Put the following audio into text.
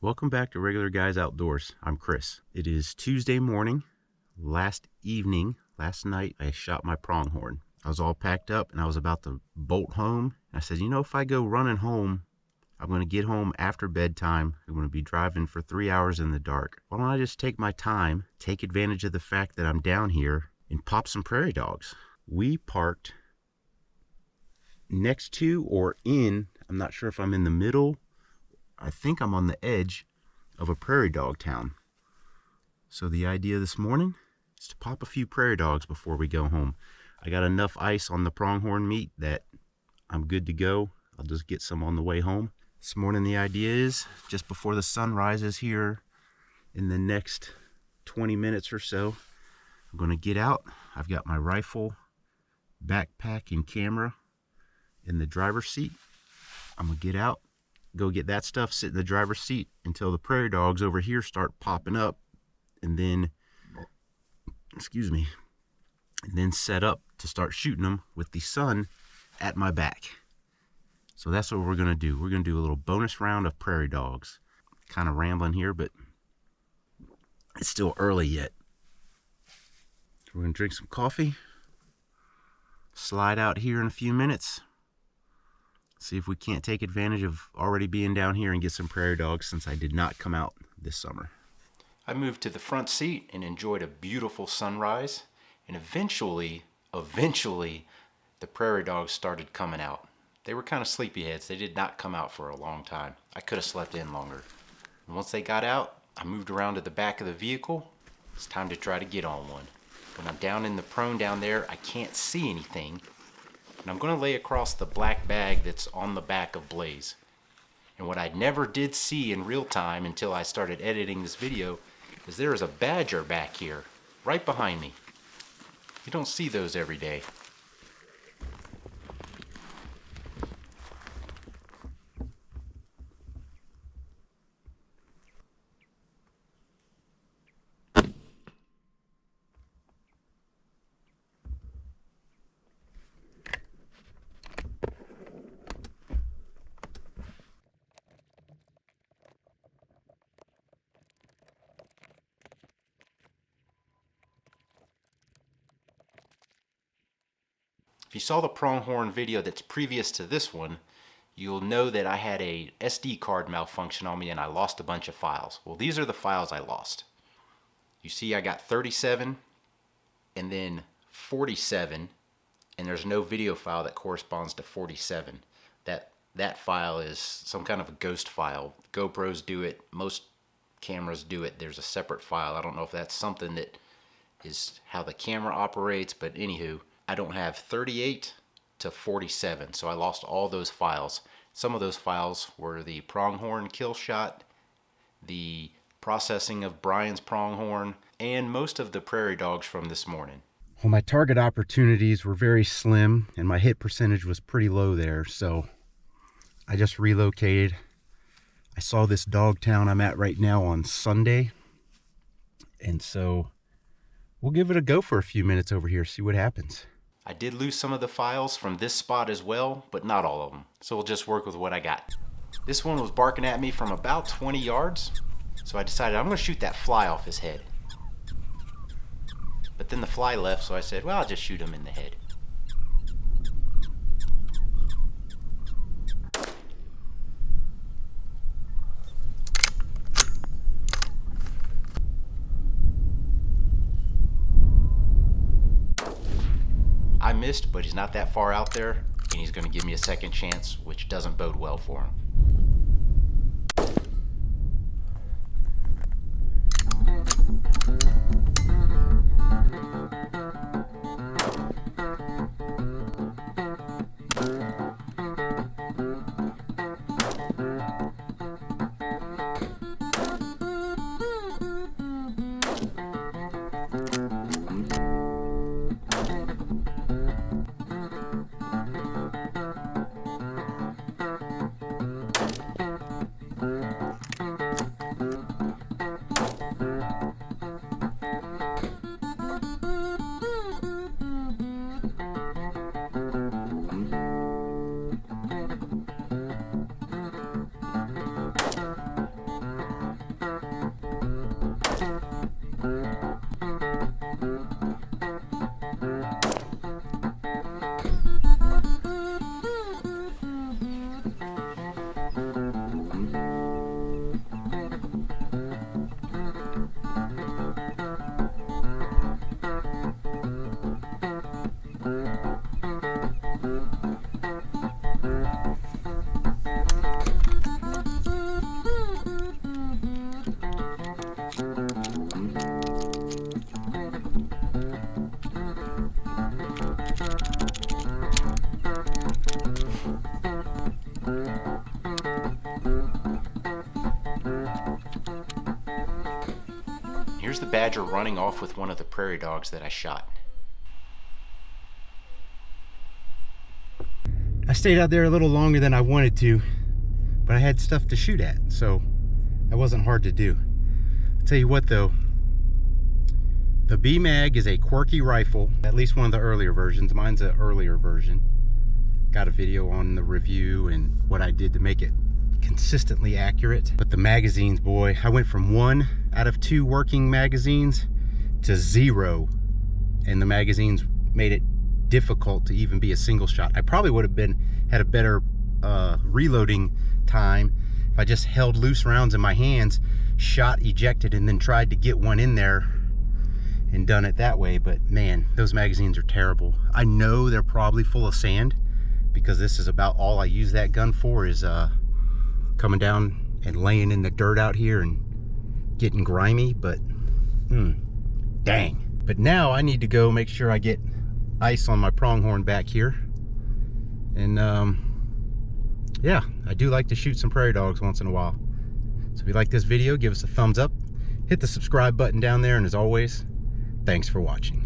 Welcome back to Regular Guys Outdoors. I'm Chris. It is Tuesday morning. Last night, I shot my pronghorn. I was all packed up and I was about to bolt home. I said, you know, if I go running home, I'm going to get home after bedtime. I'm going to be driving for 3 hours in the dark. Why don't I just take my time, take advantage of the fact that I'm down here, and pop some prairie dogs? We parked next to or in, I'm not sure if I'm in the middle, I think I'm on the edge of a prairie dog town. So the idea this morning is to pop a few prairie dogs before we go home. I got enough ice on the pronghorn meat that I'm good to go. I'll just get some on the way home. This morning the idea is just before the sun rises here in the next 20 minutes or so, I'm going to get out. I've got my rifle, backpack, and camera in the driver's seat. I'm going to get out, go get that stuff, sit in the driver's seat until the prairie dogs over here start popping up, and then, and then set up to start shooting them with the sun at my back. So that's what we're going to do. We're going to do a little bonus round of prairie dogs. Kind of rambling here, but it's still early yet. We're going to drink some coffee, slide out here in a few minutes, see if we can't take advantage of already being down here and get some prairie dogs since I did not come out this summer. I moved to the front seat and enjoyed a beautiful sunrise, and eventually, the prairie dogs started coming out. They were kind of sleepyheads. They did not come out for a long time. I could have slept in longer. And once they got out, I moved around to the back of the vehicle. It's time to try to get on one. When I'm down in the prone down there, I can't see anything. And I'm going to lay across the black bag that's on the back of Blaze. And what I never did see in real time until I started editing this video is there is a badger back here, right behind me. You don't see those every day. If you saw the pronghorn video that's previous to this one, you'll know that I had a SD card malfunction on me and I lost a bunch of files. Well, these are the files I lost. You see I got 37 and then 47, and there's no video file that corresponds to 47. That file is some kind of a ghost file. GoPros do it, most cameras do it. There's a separate file. I don't know if that's something that is how the camera operates, but anywho, I don't have 38 to 47, so I lost all those files. Some of those files were the pronghorn kill shot, the processing of Brian's pronghorn, and most of the prairie dogs from this morning. Well, my target opportunities were very slim, and my hit percentage was pretty low there, so I just relocated. I saw this dog town I'm at right now on Sunday, and so we'll give it a go for a few minutes over here, see what happens. I did lose some of the files from this spot as well, but not all of them. So we'll just work with what I got. This one was barking at me from about 20 yards. So I decided I'm gonna shoot that fly off his head. But then the fly left, so I said, well, I'll just shoot him in the head. I missed, but he's not that far out there, and he's going to give me a second chance, which doesn't bode well for him. the badger running off with one of the prairie dogs that I shot. I stayed out there a little longer than I wanted to, but I had stuff to shoot at, so that wasn't hard to do. I'll tell you what though, the B-Mag is a quirky rifle, at least one of the earlier versions. Mine's an earlier version. Got a video on the review and what I did to make it consistently accurate. But the magazines, boy, I went from 1 out of 2 working magazines to 0, and the magazines made it difficult to even be a single shot. I probably would have had a better reloading time if I just held loose rounds in my hands, shot, ejected, and then tried to get one in there and done it that way. But man, those magazines are terrible. I know they're probably full of sand, because this is about all I use that gun for, is coming down and laying in the dirt out here and getting grimy, but dang. But now I need to go make sure I get ice on my pronghorn back here. And yeah, I do like to shoot some prairie dogs once in a while. So if you like this video, give us a thumbs up, hit the subscribe button down there, and as always, thanks for watching.